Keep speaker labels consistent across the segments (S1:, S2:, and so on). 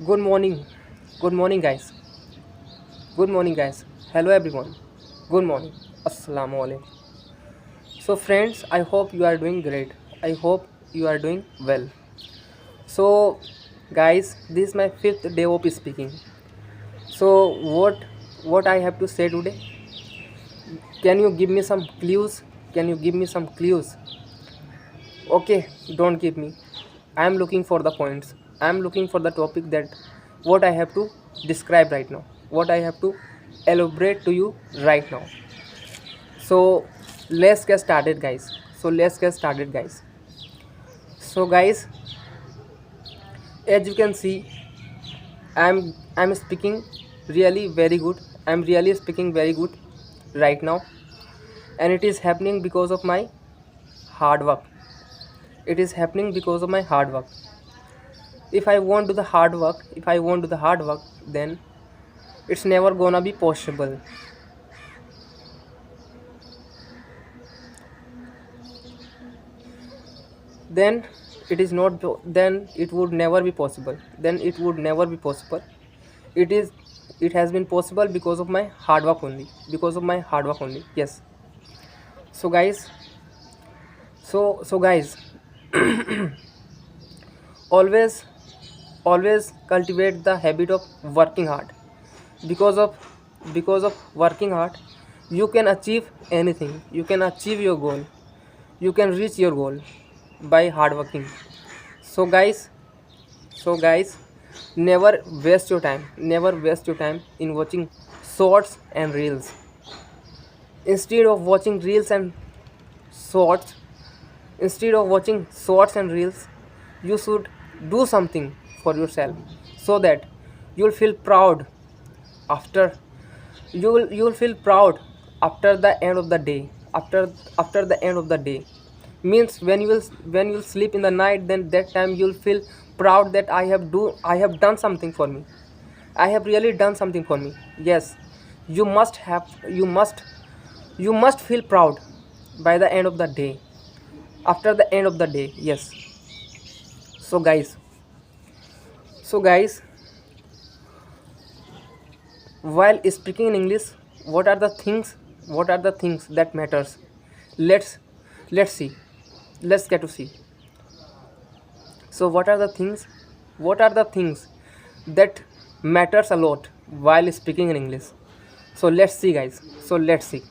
S1: Good morning. Good morning, guys. Good morning, guys. Hello, everyone. Good morning. Assalamu alaikum. So, friends, I hope you are doing great. I hope you are doing well. So, guys, this is my fifth day of speaking. So, what I have to say today? Can you give me some clues? Can you give me some clues? Okay, don't give me. I am looking for the points. I am looking for the topic that what I have to describe right now. What I have to elaborate to you right now. So let's get started, guys. So guys, as you can see, I'm speaking really very good. I'm really speaking very good right now, and it is happening because of my hard work. It is happening because of my hard work. If I won't do the hard work, then it's never gonna be possible. Then it is not. Then it would never be possible. Then it would never be possible. It is. It has been possible because of my hard work only. Because of my hard work only. Yes. So guys. So guys. Always, always cultivate the habit of working hard. Because of working hard, you can achieve anything. You can achieve your goal. You can reach your goal by hard working. So guys, never waste your time. Never waste your time in watching shorts and reels. Instead of watching reels and shorts, instead of watching shorts and reels, you should do something for yourself so that you'll feel proud after you'll feel proud after the end of the day. After the end of the day means when you'll sleep in the night, then that time you'll feel proud that I have done something for me. I have really done something for me. Yes, you must feel proud by the end of the day. After the end of the day, yes. So guys, so guys, while speaking in English, what are the things? What are the things that matters? Let's let's see. Let's get to see. So what are the things? What are the things that matters a lot while speaking in English? So let's see, guys. So let's see.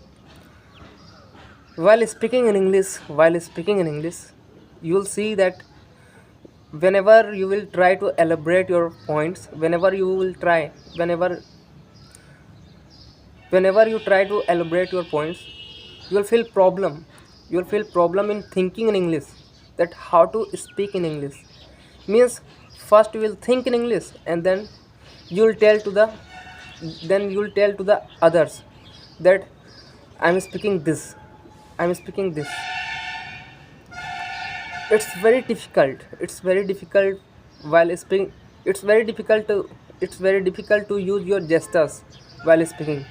S1: While speaking in English, you'll see that whenever you will try to elaborate your points, whenever you try to elaborate your points, you'll feel problem. You'll feel problem in thinking in English. That how to speak in English means first you will think in English, and you'll tell to the you'll tell to the others that I'm speaking this. I'm speaking this. It's very difficult. It's very difficult while speaking. It's very difficult to use your gestures while speaking.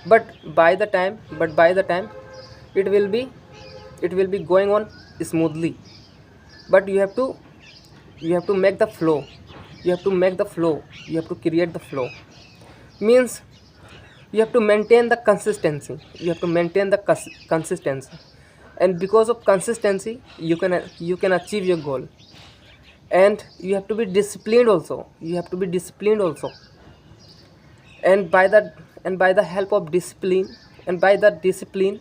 S1: But by the time it will be going on smoothly. But you have to make the flow. You have to make the flow. You have to create the flow. Means you have to maintain the consistency. You have to maintain the consistency, and because of consistency, you can achieve your goal. And you have to be disciplined also. You have to be disciplined also. And by the help of discipline, and by the discipline,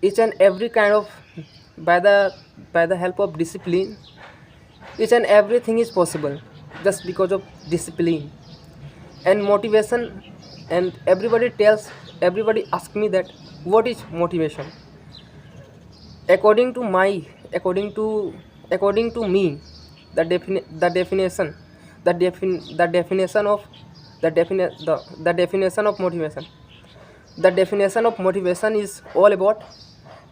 S1: each and every kind of by the help of discipline, each and everything is possible just because of discipline and motivation. And everybody asks me that what is motivation. According to my according to according to me, the definition the definition of the definition of motivation, the definition of motivation is all about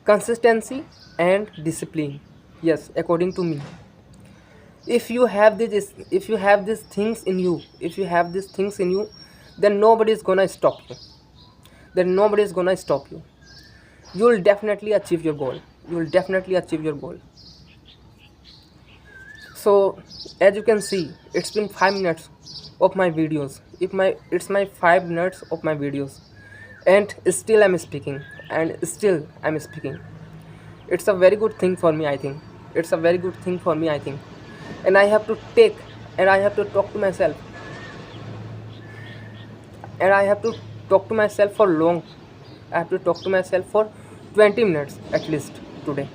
S1: consistency and discipline. Yes, according to me. If you have these things in you, then nobody is gonna stop you. You will definitely achieve your goal. So as you can see, it's been 5 minutes of my videos. If my It's my 5 minutes of my videos, and still I'm speaking, and still I'm speaking. It's a very good thing for me, I think. It's a very good thing for me, I think. And I have to take, and I have to talk to myself, and I have to talk to myself for long. I have to talk to myself for 20 minutes at least today.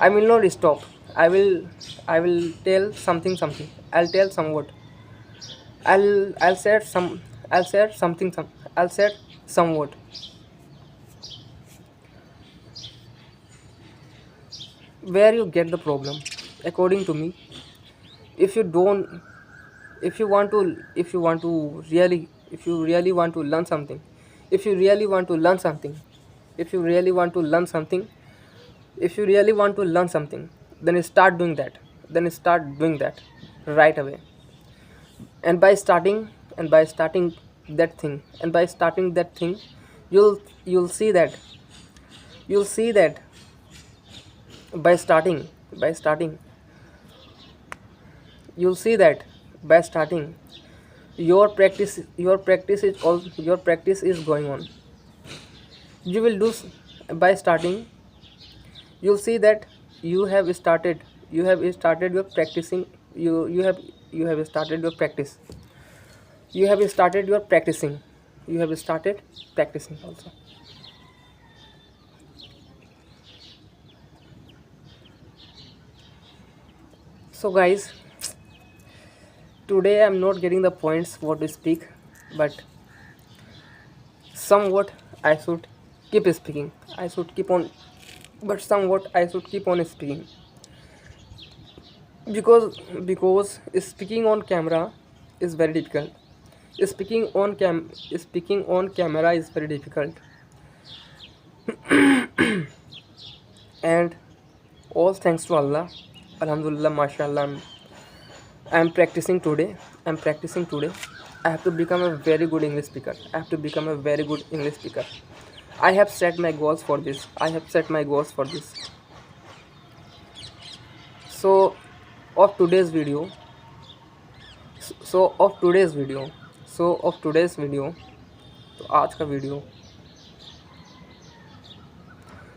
S1: I will not stop. I will tell something. I'll tell some word. I'll say some I'll say something some I'll say some word. Where you get the problem, according to me, if you don't if you really want to learn something, if you really want to learn something, if you really want to learn something, if you really want to learn something, then start doing that. Then start doing that right away. And by starting, that thing, and by starting that thing, you'll see that you'll see that by starting you'll see that by starting, your practice is going on. You will do by starting, you'll see that you have started your practicing. You have started your practice. You have started your practicing. You have started practicing also. So guys, today I'm not getting the points what to speak, but somewhat I should keep speaking. I should keep on, but somewhat I should keep on speaking, because speaking on camera is very difficult. Speaking on camera is very difficult, and all thanks to Allah. Alhamdulillah, mashallah. I'm practicing today. I have to become a very good English speaker. I have set my goals for this. So, of today's video, of today's video, तो आज का video.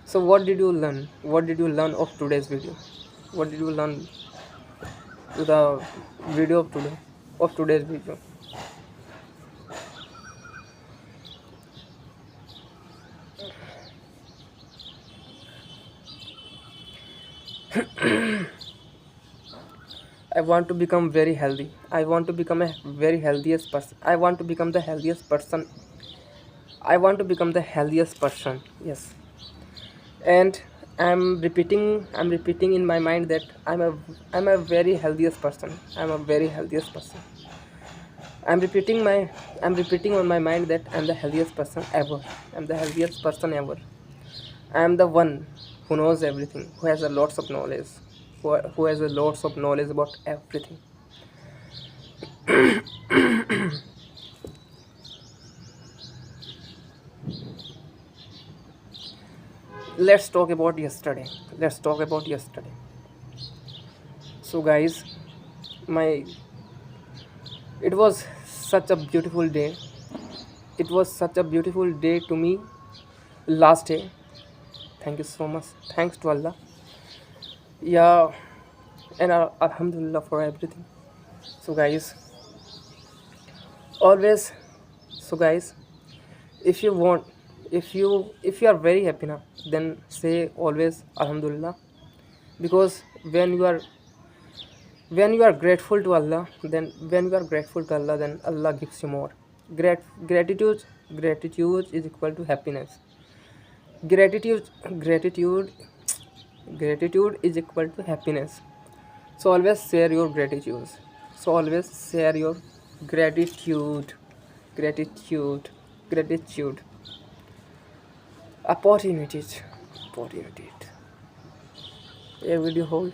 S1: So what did you learn? What did you learn of today's video? What did you learn to the video of today, of today's video? I want to become very healthy. I want to become a very healthiest person. I want to become the healthiest person. Yes. And I'm repeating in my mind that I'm a very healthiest person. I'm repeating on my mind that I'm the healthiest person ever. I'm the one who knows everything, who has a lots of knowledge, who has a lots of knowledge about everything. Let's talk about yesterday. So guys, my it was such a beautiful day. To me last day. Thank you so much. Thanks to Allah. Yeah, and Alhamdulillah for everything. So guys, always. So guys, if you want, if you are very happy now, then say always Alhamdulillah, because when you are grateful to Allah, then Allah gives you more. Gratitude is equal to happiness. Gratitude gratitude gratitude is equal to happiness. So always share your gratitude. Gratitude. Gratitude. Opportunities. A video hold.